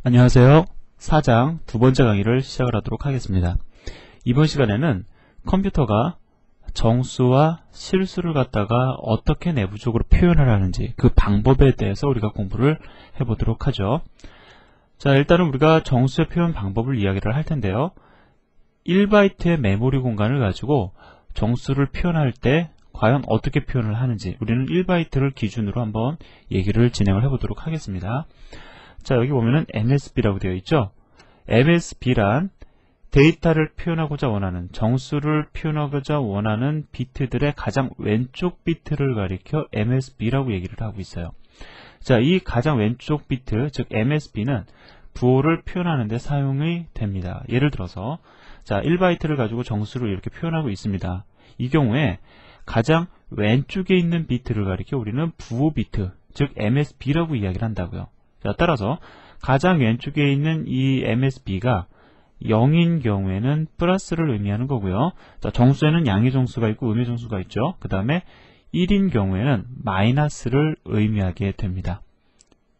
안녕하세요. 4장 두 번째 강의를 시작을 하도록 하겠습니다. 이번 시간에는 컴퓨터가 정수와 실수를 갖다가 어떻게 내부적으로 표현을 하는지 그 방법에 대해서 우리가 공부를 해보도록 하죠. 자, 일단은 우리가 정수의 표현 방법을 이야기를 할 텐데요. 1바이트의 메모리 공간을 가지고 정수를 표현할 때 과연 어떻게 표현을 하는지 우리는 1바이트를 기준으로 한번 얘기를 진행을 해보도록 하겠습니다. 자, 여기 보면은 MSB라고 되어 있죠. MSB란 데이터를 표현하고자 원하는, 정수를 표현하고자 원하는 비트들의 가장 왼쪽 비트를 가리켜 MSB라고 얘기를 하고 있어요. 자, 이 가장 왼쪽 비트, 즉 MSB는 부호를 표현하는 데 사용이 됩니다. 예를 들어서 자, 1바이트를 가지고 정수를 이렇게 표현하고 있습니다. 이 경우에 가장 왼쪽에 있는 비트를 가리켜 우리는 부호 비트, 즉 MSB라고 이야기를 한다고요. 자, 따라서 가장 왼쪽에 있는 이 MSB가 0인 경우에는 플러스를 의미하는 거고요. 자, 정수에는 양의 정수가 있고 음의 정수가 있죠. 그 다음에 1인 경우에는 마이너스를 의미하게 됩니다.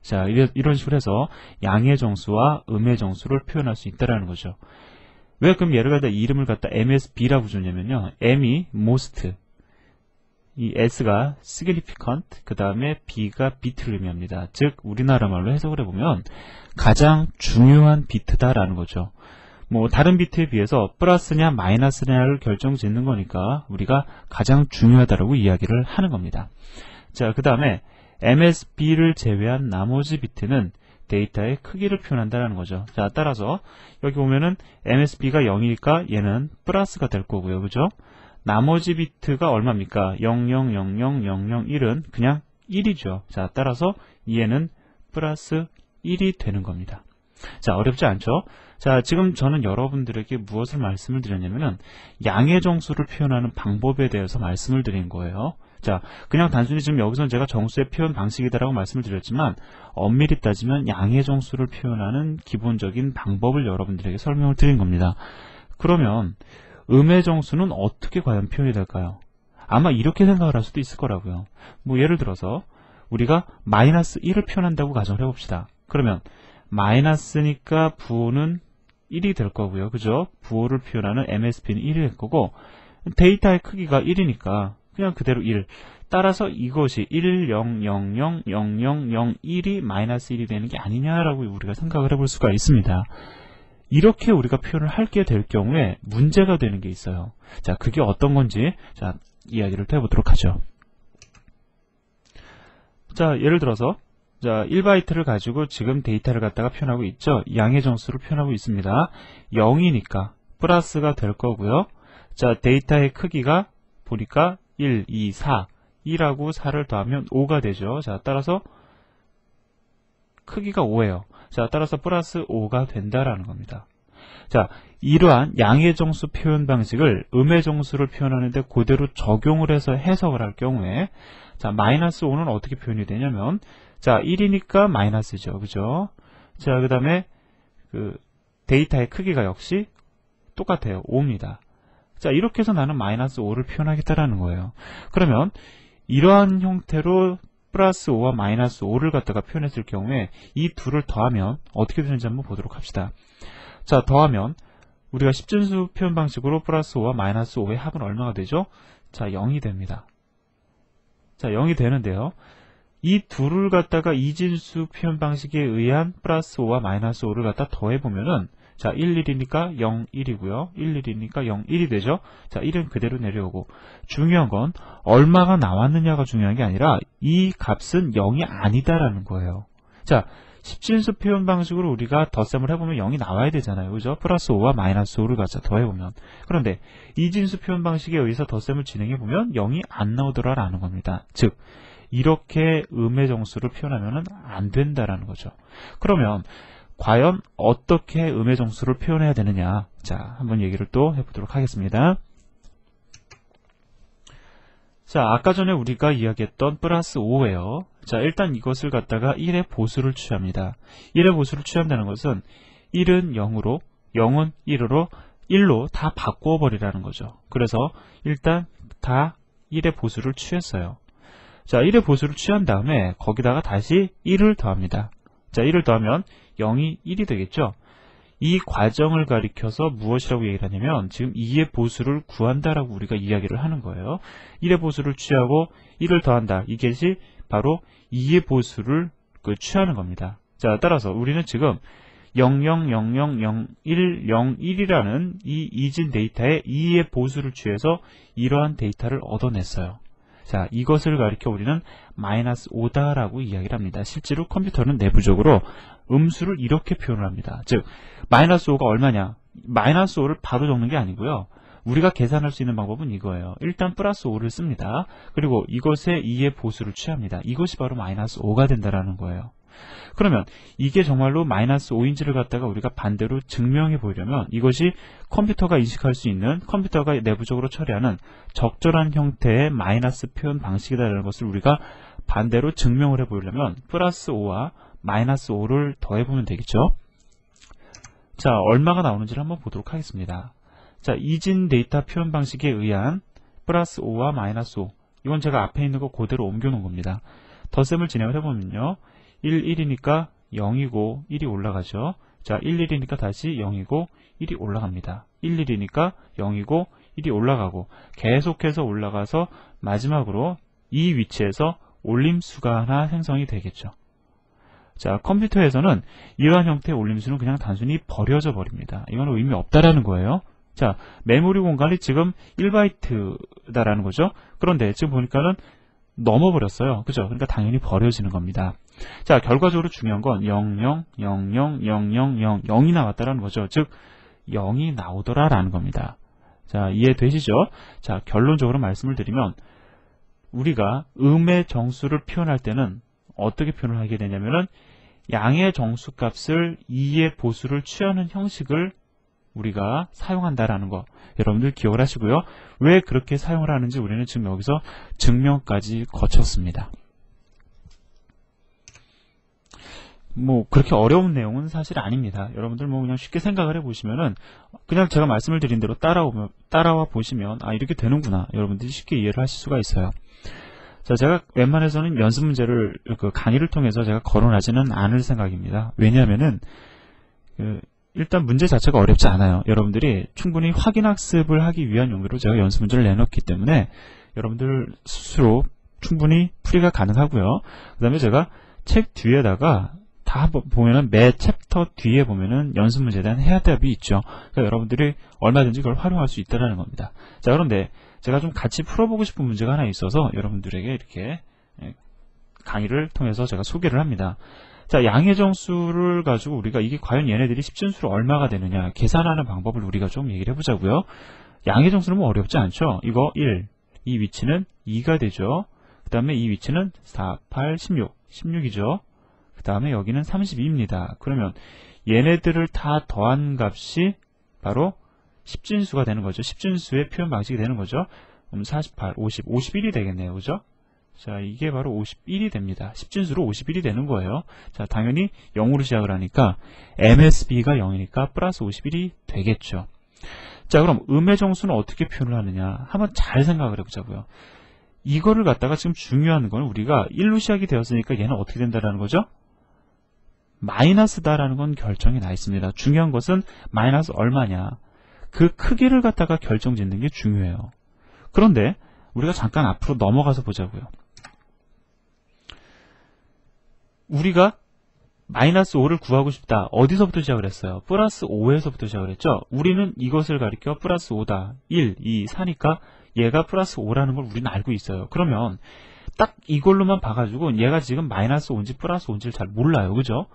자, 이런 식으로 해서 양의 정수와 음의 정수를 표현할 수 있다는 거죠. 왜 그럼 얘를 갖다 이름을 갖다 MSB라고 주냐면요. M이 most, 이 S가 significant, 그 다음에 B가 bit를 의미합니다. 즉 우리나라 말로 해석을 해보면 가장 중요한 비트다라는 거죠. 뭐 다른 비트에 비해서 플러스냐 마이너스냐를 결정짓는 거니까 우리가 가장 중요하다라고 이야기를 하는 겁니다. 자, 그 다음에 MSB를 제외한 나머지 비트는 데이터의 크기를 표현한다는 거죠. 자, 따라서 여기 보면은 MSB가 0이니까 얘는 플러스가 될 거고요. 그죠? 나머지 비트가 얼마입니까? 00000001은 그냥 1이죠. 자, 따라서 얘는 플러스 1이 되는 겁니다. 자, 어렵지 않죠? 자, 지금 저는 여러분들에게 무엇을 말씀을 드렸냐면은 양의 정수를 표현하는 방법에 대해서 말씀을 드린 거예요. 자, 그냥 단순히 지금 여기서는 제가 정수의 표현 방식이다라고 말씀을 드렸지만 엄밀히 따지면 양의 정수를 표현하는 기본적인 방법을 여러분들에게 설명을 드린 겁니다. 그러면 음의 정수는 어떻게 과연 표현이 될까요? 아마 이렇게 생각을 할 수도 있을 거라고요. 뭐 예를 들어서 우리가 마이너스 1을 표현한다고 가정을 해봅시다. 그러면 마이너스니까 부호는 1이 될 거고요. 그죠? 부호를 표현하는 MSB는 1이 될 거고 데이터의 크기가 1이니까 그냥 그대로 1. 따라서 이것이 1000001이 마이너스 1이 되는 게 아니냐라고 우리가 생각을 해볼 수가 있습니다. 이렇게 우리가 표현을 하게 될 경우에 문제가 되는 게 있어요. 자, 그게 어떤 건지 자, 이야기를 해보도록 하죠. 자, 예를 들어서 자, 1바이트를 가지고 지금 데이터를 갖다가 표현하고 있죠. 양의 정수를 표현하고 있습니다. 0이니까 플러스가 될 거고요. 자, 데이터의 크기가 보니까 1, 2, 4, 2하고 4를 더하면 5가 되죠. 자, 따라서 크기가 5예요. 자, 따라서 플러스 5가 된다라는 겁니다. 자, 이러한 양의 정수 표현 방식을 음의 정수를 표현하는데 그대로 적용을 해서 해석을 할 경우에 자, 마이너스 5는 어떻게 표현이 되냐면 자, 1이니까 마이너스죠. 그죠? 자, 그 다음에 그 데이터의 크기가 역시 똑같아요. 5입니다. 자, 이렇게 해서 나는 마이너스 5를 표현하겠다라는 거예요. 그러면 이러한 형태로 플러스 5와 마이너스 5를 갖다가 표현했을 경우에 이 둘을 더하면 어떻게 되는지 한번 보도록 합시다. 자, 더하면 우리가 10진수 표현 방식으로 플러스 5와 마이너스 5의 합은 얼마가 되죠? 자, 0이 됩니다. 자, 0이 되는데요. 이 둘을 갖다가 이진수 표현 방식에 의한 플러스 5와 마이너스 5를 갖다 더해보면은 자, 1, 1이니까 0, 1이고요. 1, 1이니까 0, 1이 되죠. 자, 1은 그대로 내려오고 중요한 건 얼마가 나왔느냐가 중요한 게 아니라 이 값은 0이 아니다라는 거예요. 자, 10진수 표현 방식으로 우리가 덧셈을 해보면 0이 나와야 되잖아요. 그죠? 플러스 5와 마이너스 5를 갖다 더해보면. 그런데 이진수 표현 방식에 의해서 덧셈을 진행해보면 0이 안 나오더라라는 겁니다. 즉, 이렇게 음의 정수를 표현하면 안 된다라는 거죠. 그러면 과연 어떻게 음의 정수를 표현해야 되느냐? 자, 한번 얘기를 또 해보도록 하겠습니다. 자, 아까 전에 우리가 이야기했던 플러스 5예요. 자, 일단 이것을 갖다가 1의 보수를 취합니다. 1의 보수를 취한다는 것은 1은 0으로, 0은 1으로, 1로 다 바꿔버리라는 거죠. 그래서 일단 다 1의 보수를 취했어요. 자, 1의 보수를 취한 다음에 거기다가 다시 1을 더합니다. 자, 1을 더하면 0이 1이 되겠죠. 이 과정을 가리켜서 무엇이라고 얘기를 하냐면 지금 2의 보수를 구한다라고 우리가 이야기를 하는 거예요. 1의 보수를 취하고 1을 더한다. 이것이 바로 2의 보수를 취하는 겁니다. 자, 따라서 우리는 지금 00000101이라는 이 이진 데이터에 2의 보수를 취해서 이러한 데이터를 얻어냈어요. 자, 이것을 가리켜 우리는 -5다라고 이야기를 합니다. 실제로 컴퓨터는 내부적으로 음수를 이렇게 표현을 합니다. 즉, -5가 얼마냐? -5를 바로 적는 게 아니고요. 우리가 계산할 수 있는 방법은 이거예요. 일단 +5를 씁니다. 그리고 이것에 2의 보수를 취합니다. 이것이 바로 -5가 된다라는 거예요. 그러면 이게 정말로 -5인지를 갖다가 우리가 반대로 증명해 보려면 이것이 컴퓨터가 인식할 수 있는, 컴퓨터가 내부적으로 처리하는 적절한 형태의 마이너스 표현 방식이다라는 것을 우리가 반대로 증명을 해 보려면 +5와 -5를 더해보면 되겠죠. 자, 얼마가 나오는지를 한번 보도록 하겠습니다. 자, 이진 데이터 표현 방식에 의한 +5와 -5, 이건 제가 앞에 있는 거 그대로 옮겨 놓은 겁니다. 덧셈을 진행을 해보면요, 1, 1이니까 0이고 1이 올라가죠. 자, 1, 1이니까 다시 0이고 1이 올라갑니다. 1, 1이니까 0이고 1이 올라가고 계속해서 올라가서 마지막으로 이 위치에서 올림수가 하나 생성이 되겠죠. 자, 컴퓨터에서는 이러한 형태의 올림수는 그냥 단순히 버려져 버립니다. 이건 의미 없다라는 거예요. 자, 메모리 공간이 지금 1바이트다라는 거죠. 그런데 지금 보니까는 넘어버렸어요. 그죠? 그러니까 당연히 버려지는 겁니다. 자, 결과적으로 중요한 건 0이 나왔다라는 거죠. 즉, 0이 나오더라라는 겁니다. 자, 이해되시죠? 자, 결론적으로 말씀을 드리면 우리가 음의 정수를 표현할 때는 어떻게 표현을 하게 되냐면은 양의 정수값을 2의 보수를 취하는 형식을 우리가 사용한다라는 거 여러분들 기억을 하시고요. 왜 그렇게 사용을 하는지 우리는 지금 여기서 증명까지 거쳤습니다. 뭐 그렇게 어려운 내용은 사실 아닙니다. 여러분들 뭐 그냥 쉽게 생각을 해보시면은 그냥 제가 말씀을 드린 대로 따라와 보시면 아, 이렇게 되는구나, 여러분들이 쉽게 이해를 하실 수가 있어요. 자, 제가 웬만해서는 연습 문제를 강의를 통해서 제가 거론하지는 않을 생각입니다. 왜냐하면은 일단 문제 자체가 어렵지 않아요. 여러분들이 충분히 확인학습을 하기 위한 용도로 제가 연습 문제를 내놓기 때문에 여러분들 스스로 충분히 풀이가 가능하고요. 그 다음에 제가 책 뒤에다가 다 보면은 매 챕터 뒤에 보면은 연습 문제에 대한 해답이 있죠. 그러니까 여러분들이 얼마든지 그걸 활용할 수 있다는 겁니다. 자, 그런데 제가 좀 같이 풀어보고 싶은 문제가 하나 있어서 여러분들에게 이렇게 강의를 통해서 제가 소개를 합니다. 자, 양의 정수를 가지고 우리가 이게 과연 얘네들이 10진수로 얼마가 되느냐 계산하는 방법을 우리가 좀 얘기를 해보자고요. 양의 정수는 뭐 어렵지 않죠. 이거 1, 이 위치는 2가 되죠. 그 다음에 이 위치는 4, 8, 16, 16이죠. 그 다음에 여기는 32입니다. 그러면 얘네들을 다 더한 값이 바로 10진수가 되는 거죠. 10진수의 표현 방식이 되는 거죠. 그럼 48, 50, 51이 되겠네요. 그죠? 자, 이게 바로 51이 됩니다. 10진수로 51이 되는 거예요. 자, 당연히 0으로 시작을 하니까 MSB가 0이니까 플러스 51이 되겠죠. 자, 그럼 음의 정수는 어떻게 표현을 하느냐 한번 잘 생각을 해보자고요. 이거를 갖다가 지금 중요한 건 우리가 1로 시작이 되었으니까 얘는 어떻게 된다라는 거죠? 마이너스다라는 건 결정이 나 있습니다. 중요한 것은 마이너스 얼마냐, 그 크기를 갖다가 결정짓는 게 중요해요. 그런데 우리가 잠깐 앞으로 넘어가서 보자고요. 우리가 마이너스 5를 구하고 싶다. 어디서부터 시작을 했어요? 플러스 5에서부터 시작을 했죠. 우리는 이것을 가리켜 플러스 5다. 1, 2, 4니까 얘가 플러스 5라는 걸 우리는 알고 있어요. 그러면 딱 이걸로만 봐가지고 얘가 지금 마이너스 5인지 플러스 5인지를 잘 몰라요. 그죠?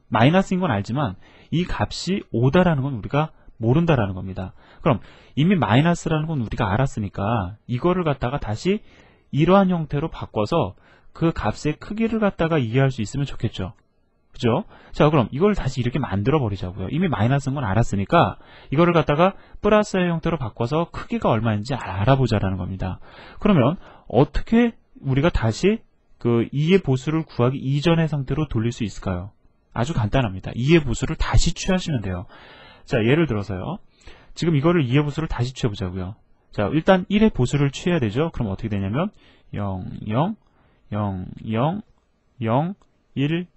마이너스인 건 알지만 이 값이 5다라는 건 우리가 모른다라는 겁니다. 그럼 이미 마이너스라는 건 우리가 알았으니까 이거를 갖다가 다시 이러한 형태로 바꿔서 그 값의 크기를 갖다가 이해할 수 있으면 좋겠죠. 그죠? 자, 그럼 이걸 다시 이렇게 만들어 버리자고요. 이미 마이너스인 건 알았으니까 이거를 갖다가 플러스의 형태로 바꿔서 크기가 얼마인지 알아보자라는 겁니다. 그러면 어떻게 우리가 다시 그 2의 보수를 구하기 이전의 상태로 돌릴 수 있을까요? 아주 간단합니다. 2의 보수를 다시 취하시면 돼요. 자, 예를 들어서요. 지금 이거를 2의 보수를 다시 취해보자고요. 자, 일단 1의 보수를 취해야 되죠. 그럼 어떻게 되냐면 0, 0, 0, 0, 0, 1,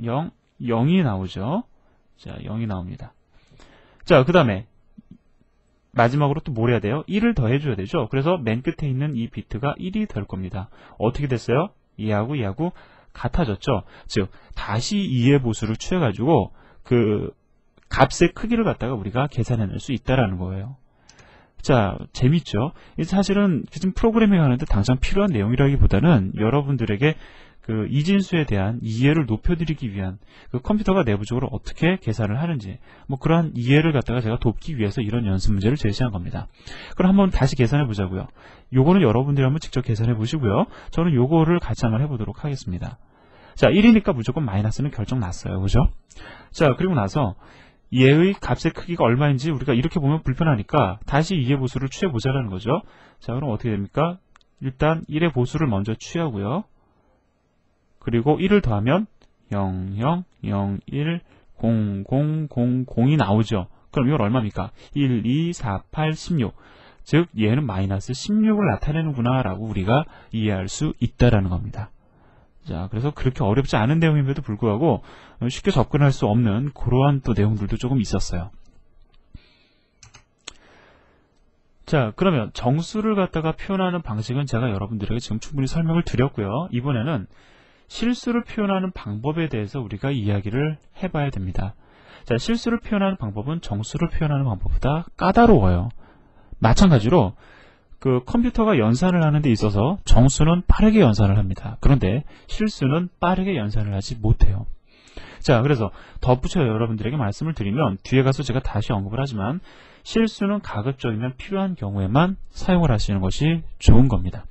0, 0이 나오죠. 자, 0이 나옵니다. 자, 그 다음에 마지막으로 또 뭘 해야 돼요? 1을 더해줘야 되죠. 그래서 맨 끝에 있는 이 비트가 1이 될 겁니다. 어떻게 됐어요? 2하고 같아졌죠. 즉 다시 2의 보수를 취해가지고 그 값의 크기를 갖다가 우리가 계산해낼 수 있다라는 거예요. 자, 재밌죠? 사실은 지금 프로그래밍 하는데 당장 필요한 내용이라기보다는 여러분들에게 그 이진수에 대한 이해를 높여드리기 위한 그 컴퓨터가 내부적으로 어떻게 계산을 하는지 뭐 그러한 이해를 갖다가 제가 돕기 위해서 이런 연습 문제를 제시한 겁니다. 그럼 한번 다시 계산해 보자고요. 요거는 여러분들이 한번 직접 계산해 보시고요. 저는 요거를 같이 한번 해보도록 하겠습니다. 자, 1이니까 무조건 마이너스는 결정 났어요. 그죠? 자, 그리고 나서 얘의 값의 크기가 얼마인지 우리가 이렇게 보면 불편하니까 다시 2의 보수를 취해보자라는 거죠. 자, 그럼 어떻게 됩니까? 일단 1의 보수를 먼저 취하고요. 그리고 1을 더하면 0, 0, 0, 1, 0, 0, 0, 0이 나오죠. 그럼 이건 얼마입니까? 1, 2, 4, 8, 16. 즉 얘는 마이너스 16을 나타내는구나 라고 우리가 이해할 수 있다라는 겁니다. 자, 그래서 그렇게 어렵지 않은 내용임에도 불구하고 쉽게 접근할 수 없는 그러한 또 내용들도 조금 있었어요. 자, 그러면 정수를 갖다가 표현하는 방식은 제가 여러분들에게 지금 충분히 설명을 드렸고요. 이번에는 실수를 표현하는 방법에 대해서 우리가 이야기를 해봐야 됩니다. 자, 실수를 표현하는 방법은 정수를 표현하는 방법보다 까다로워요. 마찬가지로 그 컴퓨터가 연산을 하는 데 있어서 정수는 빠르게 연산을 합니다. 그런데 실수는 빠르게 연산을 하지 못해요. 자, 그래서 덧붙여 여러분들에게 말씀을 드리면 뒤에 가서 제가 다시 언급을 하지만 실수는 가급적이면 필요한 경우에만 사용을 하시는 것이 좋은 겁니다.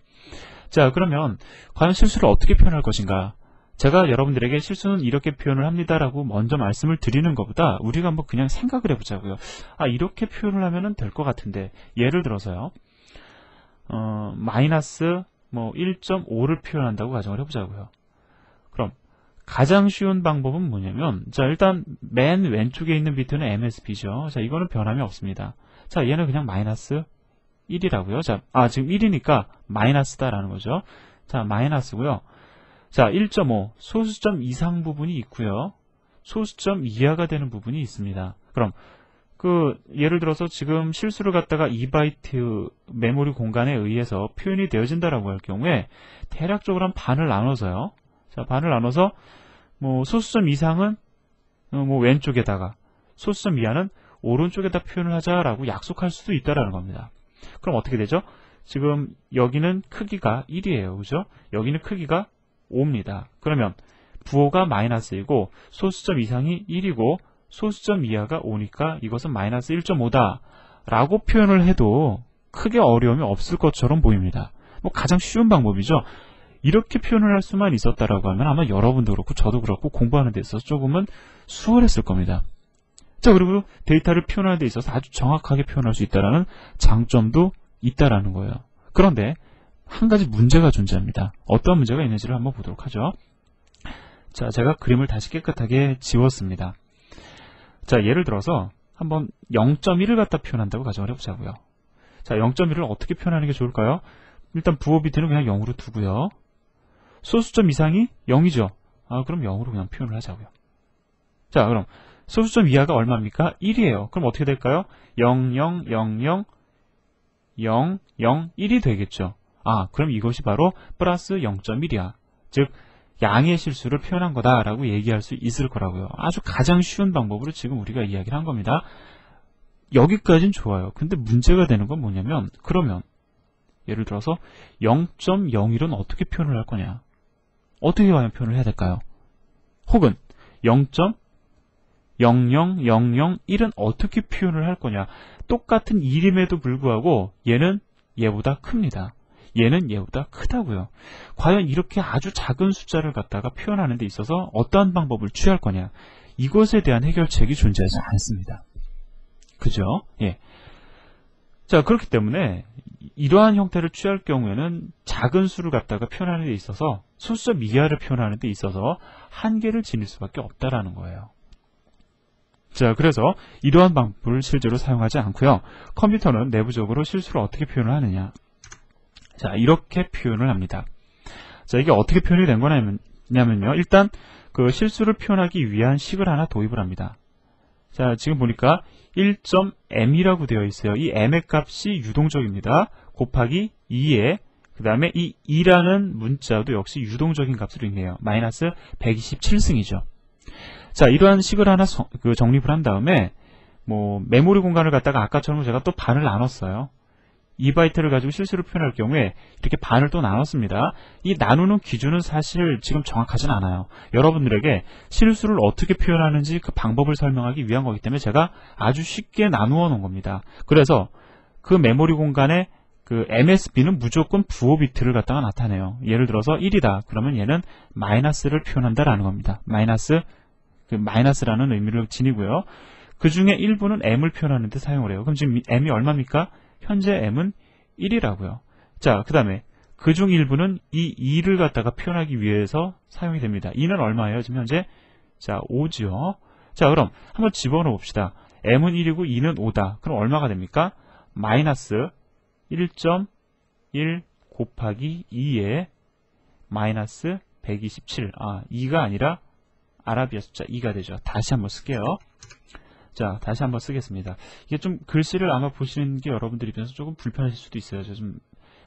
자, 그러면 과연 실수를 어떻게 표현할 것인가? 제가 여러분들에게 실수는 이렇게 표현을 합니다라고 먼저 말씀을 드리는 것보다 우리가 한번 그냥 생각을 해보자고요. 아, 이렇게 표현을 하면 될 것 같은데 예를 들어서요. 마이너스 1.5를 표현한다고 가정을 해보자고요. 그럼 가장 쉬운 방법은 뭐냐면 자, 일단 맨 왼쪽에 있는 비트는 MSB죠. 자, 이거는 변함이 없습니다. 자, 얘는 그냥 마이너스 1이라고요. 자, 지금 1이니까 마이너스다라는 거죠. 자, 마이너스고요. 자, 1.5 소수점 이상 부분이 있고요. 소수점 이하가 되는 부분이 있습니다. 그럼 예를 들어서 지금 실수를 갖다가 2바이트 메모리 공간에 의해서 표현이 되어진다라고 할 경우에 대략적으로 한 반을 나눠서요. 자, 반을 나눠서 소수점 이상은 왼쪽에다가 소수점 이하는 오른쪽에다 표현을 하자라고 약속할 수도 있다라는 겁니다. 그럼 어떻게 되죠? 지금 여기는 크기가 1이에요. 그죠? 여기는 크기가 5입니다. 그러면 부호가 마이너스이고 소수점 이상이 1이고 소수점 이하가 5니까 이것은 마이너스 1.5다 라고 표현을 해도 크게 어려움이 없을 것처럼 보입니다. 가장 쉬운 방법이죠. 이렇게 표현을 할 수만 있었다라고 하면 아마 여러분도 그렇고 저도 그렇고 공부하는 데 있어서 조금은 수월했을 겁니다. 자, 그리고 데이터를 표현하는 데 있어서 아주 정확하게 표현할 수 있다는 장점도 있다라는 거예요. 그런데 한 가지 문제가 존재합니다. 어떤 문제가 있는지를 한번 보도록 하죠. 자, 제가 그림을 다시 깨끗하게 지웠습니다. 자, 예를 들어서 한번 0.1을 갖다 표현한다고 가정을 해보자고요. 자, 0.1을 어떻게 표현하는 게 좋을까요? 일단 부호 비트는 그냥 0으로 두고요. 소수점 이상이 0이죠. 그럼 0으로 그냥 표현을 하자고요. 자, 그럼 소수점 이하가 얼마입니까? 1이에요. 그럼 어떻게 될까요? 0, 0, 0, 0, 0, 0, 1이 되겠죠. 그럼 이것이 바로 플러스 0.1이야. 즉 양의 실수를 표현한 거다라고 얘기할 수 있을 거라고요. 아주 가장 쉬운 방법으로 지금 우리가 이야기를 한 겁니다. 여기까지는 좋아요. 근데 문제가 되는 건 뭐냐면 그러면 예를 들어서 0.01은 어떻게 표현을 할 거냐? 어떻게 과연 표현을 해야 될까요? 혹은 0.00001은 어떻게 표현을 할 거냐? 똑같은 1임에도 불구하고 얘는 얘보다 큽니다. 얘는 얘보다 크다고요. 과연 이렇게 아주 작은 숫자를 갖다가 표현하는 데 있어서 어떠한 방법을 취할 거냐? 이것에 대한 해결책이 존재하지 않습니다. 그죠? 예. 자, 그렇기 때문에 이러한 형태를 취할 경우에는 작은 수를 갖다가 표현하는 데 있어서 소수점 이하를 표현하는 데 있어서 한계를 지닐 수밖에 없다라는 거예요. 자, 그래서 이러한 방법을 실제로 사용하지 않고요. 컴퓨터는 내부적으로 실수를 어떻게 표현을 하느냐? 자, 이렇게 표현을 합니다. 자, 이게 어떻게 표현이 된 거냐면요. 일단 그 실수를 표현하기 위한 식을 하나 도입을 합니다. 자, 지금 보니까 1.m이라고 되어 있어요. 이 m의 값이 유동적입니다. 곱하기 2에 그 다음에 이 2라는 문자도 역시 유동적인 값으로 있네요. 마이너스 127승이죠. 자, 이러한 식을 하나 정립을 한 다음에 뭐 메모리 공간을 갖다가 아까처럼 제가 또 반을 나눴어요. 2바이트를 가지고 실수를 표현할 경우에 이렇게 반을 또 나눴습니다. 이 나누는 기준은 사실 지금 정확하진 않아요. 여러분들에게 실수를 어떻게 표현하는지 그 방법을 설명하기 위한 거기 때문에 제가 아주 쉽게 나누어 놓은 겁니다. 그래서 그 메모리 공간에 그 MSB는 무조건 부호 비트를 갖다가 나타내요. 예를 들어서 1이다. 그러면 얘는 마이너스를 표현한다라는 겁니다. 마이너스라는 의미를 지니고요. 그 중에 일부는 M을 표현하는 데 사용을 해요. 그럼 지금 M이 얼마입니까? 현재 M은 1이라고요. 자, 그 다음에 그중 일부는 이 2를 갖다가 표현하기 위해서 사용이 됩니다. 2는 얼마예요? 지금 현재? 자, 5지요. 자, 그럼 한번 집어넣어 봅시다. M은 1이고 2는 5다. 그럼 얼마가 됩니까? 마이너스 1.1 곱하기 2에 마이너스 127. 2가 아니라 아라비아 숫자 2가 되죠. 다시 한번 쓸게요. 자, 다시 한번 쓰겠습니다. 이게 좀 글씨를 아마 보시는 게 여러분들 입장에서 조금 불편하실 수도 있어요. 저 좀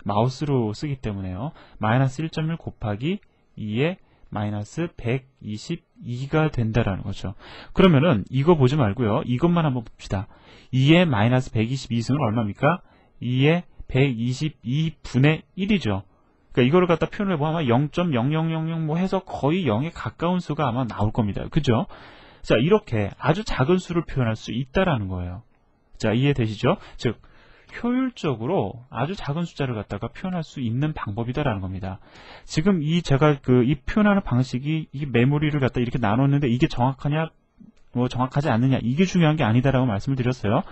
마우스로 쓰기 때문에요. 마이너스 1.1 곱하기 2에 마이너스 122가 된다라는 거죠. 그러면은 이거 보지 말고요. 이것만 한번 봅시다. 2에 마이너스 122승은 얼마입니까? 2에 122분의 1이죠. 그러니까 이거를 갖다 표현을 해보면 아마 0.0000 뭐 해서 거의 0에 가까운 수가 아마 나올 겁니다. 그죠? 자, 이렇게 아주 작은 수를 표현할 수 있다라는 거예요. 자, 이해되시죠? 즉, 효율적으로 아주 작은 숫자를 갖다가 표현할 수 있는 방법이다라는 겁니다. 지금 제가 이 표현하는 방식이 이 메모리를 갖다 이렇게 나눴는데 이게 정확하냐, 뭐 정확하지 않느냐, 이게 중요한 게 아니다라고 말씀을 드렸어요.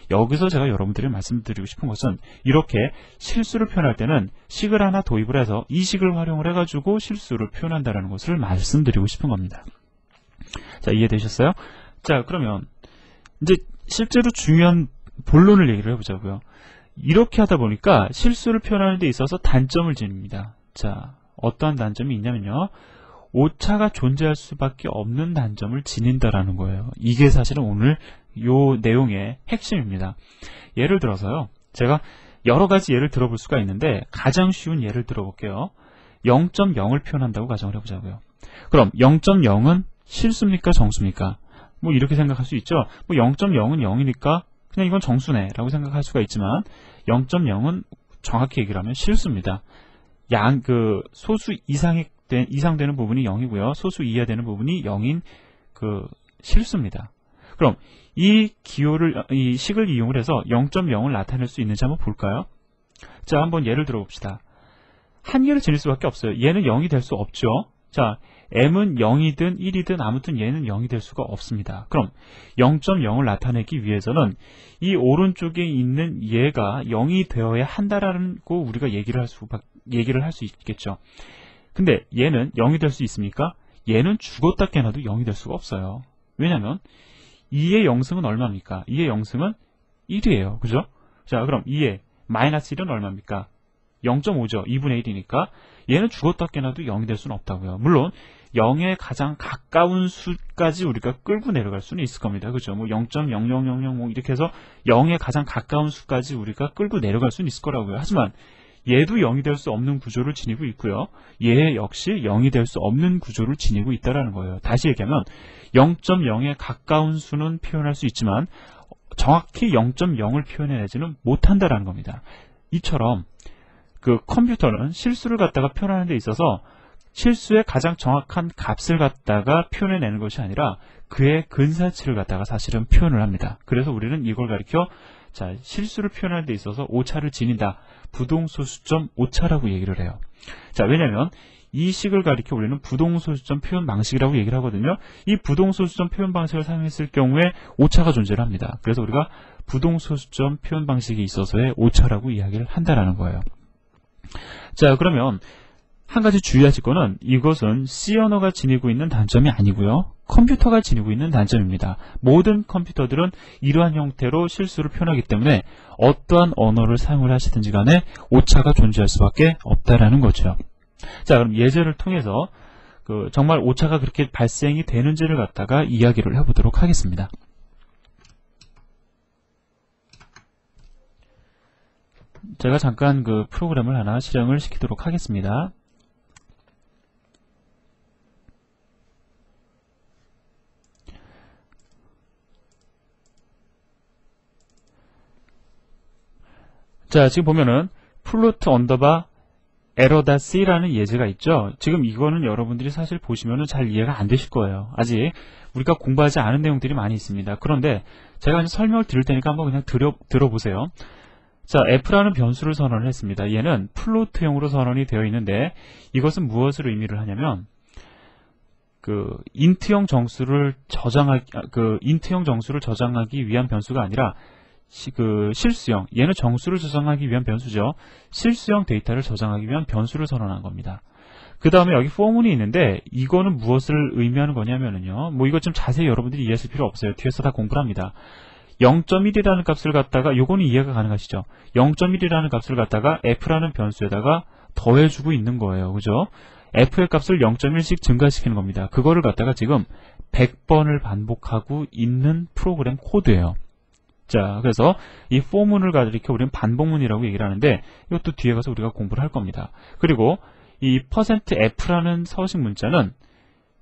여기서 제가 여러분들이 말씀드리고 싶은 것은 이렇게 실수를 표현할 때는 식을 하나 도입을 해서 이 식을 활용을 해가지고 실수를 표현한다라는 것을 말씀드리고 싶은 겁니다. 자, 이해되셨어요? 자, 그러면 이제 실제로 중요한 본론을 얘기를 해보자고요. 이렇게 하다 보니까 실수를 표현하는 데 있어서 단점을 지닙니다. 자, 어떠한 단점이 있냐면요. 오차가 존재할 수밖에 없는 단점을 지닌다라는 거예요. 이게 사실은 오늘 요 내용의 핵심입니다. 예를 들어서요. 제가 여러 가지 예를 들어볼 수가 있는데 가장 쉬운 예를 들어볼게요. 0.0을 표현한다고 가정을 해보자고요. 그럼 0.0은 실수입니까? 정수입니까? 뭐 이렇게 생각할 수 있죠. 뭐 0.0은 0이니까 그냥 이건 정수네 라고 생각할 수가 있지만 0.0은 정확히 얘기를 하면 실수입니다. 소수 이상 되는 부분이 0이고요. 소수 이하 되는 부분이 0인 실수입니다. 그럼 이 식을 이용을 해서 0.0을 나타낼 수 있는지 한번 볼까요? 자, 한번 예를 들어 봅시다. 한 개를 지닐 수밖에 없어요. 얘는 0이 될 수 없죠. 자, m은 0이든 1이든 아무튼 얘는 0이 될 수가 없습니다. 그럼 0.0을 나타내기 위해서는 이 오른쪽에 있는 얘가 0이 되어야 한다라고 우리가 얘기를 할 수 있겠죠. 근데 얘는 0이 될 수 있습니까? 얘는 죽었다 깨나도 0이 될 수가 없어요. 왜냐면 2의 0승은 얼마입니까? 2의 0승은 1이에요. 그죠? 자, 그럼 2의 마이너스 1은 얼마입니까? 0.5죠. 2분의 1이니까 얘는 죽었다 깨나도 0이 될 수는 없다고요. 물론 0에 가장 가까운 수까지 우리가 끌고 내려갈 수는 있을 겁니다. 그죠? 뭐 0.0000 뭐 이렇게 해서 0에 가장 가까운 수까지 우리가 끌고 내려갈 수는 있을 거라고요. 하지만 얘도 0이 될 수 없는 구조를 지니고 있고요. 얘 역시 0이 될 수 없는 구조를 지니고 있다는 거예요. 다시 얘기하면 0.0에 가까운 수는 표현할 수 있지만 정확히 0.0을 표현해내지는 못한다는 겁니다. 이처럼 컴퓨터는 실수를 갖다가 표현하는 데 있어서 실수의 가장 정확한 값을 갖다가 표현해내는 것이 아니라 그의 근사치를 갖다가 사실은 표현을 합니다. 그래서 우리는 이걸 가리켜 실수를 표현하는 데 있어서 오차를 지닌다. 부동소수점 오차라고 얘기를 해요. 자, 왜냐면 이 식을 가리켜 우리는 부동소수점 표현 방식이라고 얘기를 하거든요. 이 부동소수점 표현 방식을 사용했을 경우에 오차가 존재를 합니다. 그래서 우리가 부동소수점 표현 방식에 있어서의 오차라고 이야기를 한다라는 거예요. 자, 그러면 한 가지 주의하실 거는 이것은 C 언어가 지니고 있는 단점이 아니고요. 컴퓨터가 지니고 있는 단점입니다. 모든 컴퓨터들은 이러한 형태로 실수를 표현하기 때문에 어떠한 언어를 사용을 하시든지 간에 오차가 존재할 수밖에 없다라는 거죠. 자, 그럼 예제를 통해서 정말 오차가 그렇게 발생이 되는지를 갖다가 이야기를 해보도록 하겠습니다. 제가 잠깐 그 프로그램을 하나 실행을 시키도록 하겠습니다. 자, 지금 보면은 플로트 언더바 에러.c라는 예제가 있죠. 지금 이거는 여러분들이 사실 보시면은 잘 이해가 안 되실 거예요. 아직 우리가 공부하지 않은 내용들이 많이 있습니다. 그런데 제가 이제 설명을 드릴 테니까 한번 그냥 들어보세요. 자, f라는 변수를 선언을 했습니다. 얘는 플로트형으로 선언이 되어 있는데 이것은 무엇을 의미를 하냐면 인트형 정수를 저장하기 위한 변수가 아니라 실수형, 얘는 정수를 저장하기 위한 변수죠. 실수형 데이터를 저장하기 위한 변수를 선언한 겁니다. 그 다음에 여기 포문이 있는데 이거는 무엇을 의미하는 거냐면은요, 뭐 이거 좀 자세히 여러분들이 이해하실 필요 없어요. 뒤에서 다 공부를 합니다. 0.1이라는 값을 갖다가, 요거는 이해가 가능하시죠? 0.1이라는 값을 갖다가 f라는 변수에다가 더해주고 있는 거예요. 그죠? f의 값을 0.1씩 증가시키는 겁니다. 그거를 갖다가 지금 100번을 반복하고 있는 프로그램 코드예요. 자, 그래서 이 for문을 가리켜 우리는 반복문이라고 얘기를 하는데 이것도 뒤에 가서 우리가 공부를 할 겁니다. 그리고 이 %f라는 서식 문자는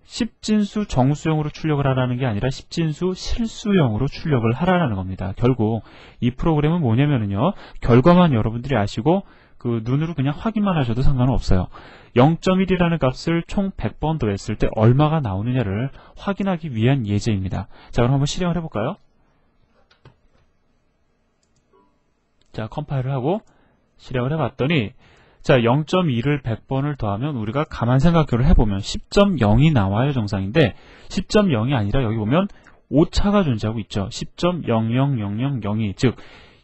10진수 정수형으로 출력을 하라는 게 아니라 10진수 실수형으로 출력을 하라는 겁니다. 결국 이 프로그램은 뭐냐면은요, 결과만 여러분들이 아시고 눈으로 그냥 확인만 하셔도 상관은 없어요. 0.1이라는 값을 총 100번 더했을 때 얼마가 나오느냐를 확인하기 위한 예제입니다. 자, 그럼 한번 실행을 해볼까요? 자, 컴파일을 하고 실행을 해봤더니, 자, 0.2를 100번을 더하면 우리가 가만 생각을 해보면 10.0이 나와요. 정상인데 10.0이 아니라 여기 보면 오차가 존재하고 있죠. 10.00002, 즉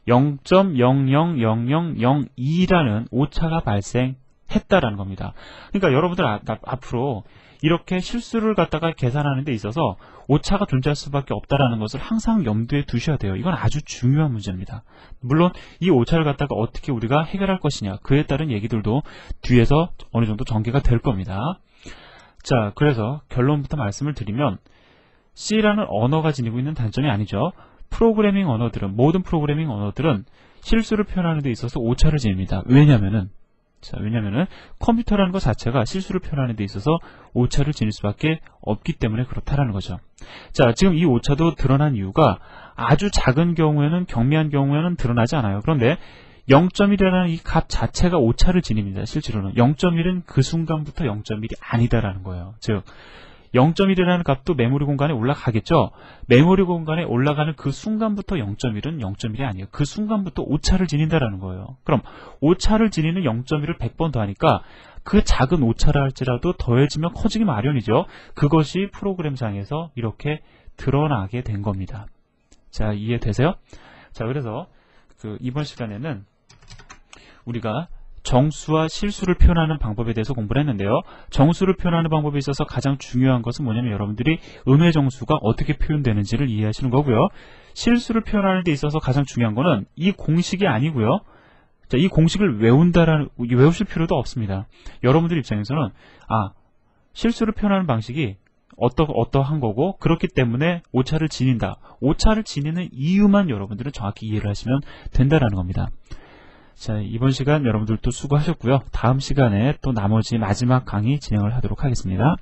0.000002라는 오차가 발생했다라는 겁니다. 그러니까 여러분들 앞으로 이렇게 실수를 갖다가 계산하는 데 있어서 오차가 존재할 수밖에 없다라는 것을 항상 염두에 두셔야 돼요. 이건 아주 중요한 문제입니다. 물론 이 오차를 갖다가 어떻게 우리가 해결할 것이냐, 그에 따른 얘기들도 뒤에서 어느 정도 전개가 될 겁니다. 자, 그래서 결론부터 말씀을 드리면 C라는 언어가 지니고 있는 단점이 아니죠. 모든 프로그래밍 언어들은 실수를 표현하는 데 있어서 오차를 지닙니다. 왜냐면은 컴퓨터라는 것 자체가 실수를 표현하는 데 있어서 오차를 지닐 수밖에 없기 때문에 그렇다라는 거죠. 자, 지금 이 오차도 드러난 이유가 아주 작은 경우에는, 경미한 경우에는 드러나지 않아요. 그런데 0.1이라는 이 값 자체가 오차를 지닙니다. 실제로는 0.1은 그 순간부터 0.1이 아니다라는 거예요. 즉 0.1이라는 값도 메모리 공간에 올라가겠죠. 메모리 공간에 올라가는 그 순간부터 0.1은 0.1이 아니에요. 그 순간부터 오차를 지닌다라는 거예요. 그럼 오차를 지니는 0.1을 100번 더하니까 그 작은 오차라 할지라도 더해지면 커지기 마련이죠. 그것이 프로그램상에서 이렇게 드러나게 된 겁니다. 자, 이해되세요? 자, 그래서 이번 시간에는 우리가 정수와 실수를 표현하는 방법에 대해서 공부를 했는데요. 정수를 표현하는 방법에 있어서 가장 중요한 것은 뭐냐면 여러분들이 음의 정수가 어떻게 표현되는지를 이해하시는 거고요. 실수를 표현하는 데 있어서 가장 중요한 거는 이 공식이 아니고요. 자, 이 공식을 외우실 필요도 없습니다. 여러분들 입장에서는 실수를 표현하는 방식이 어떠한 거고 그렇기 때문에 오차를 지닌다. 오차를 지니는 이유만 여러분들은 정확히 이해를 하시면 된다라는 겁니다. 자, 이번 시간 여러분들도 수고하셨고요. 다음 시간에 또 나머지 마지막 강의 진행을 하도록 하겠습니다.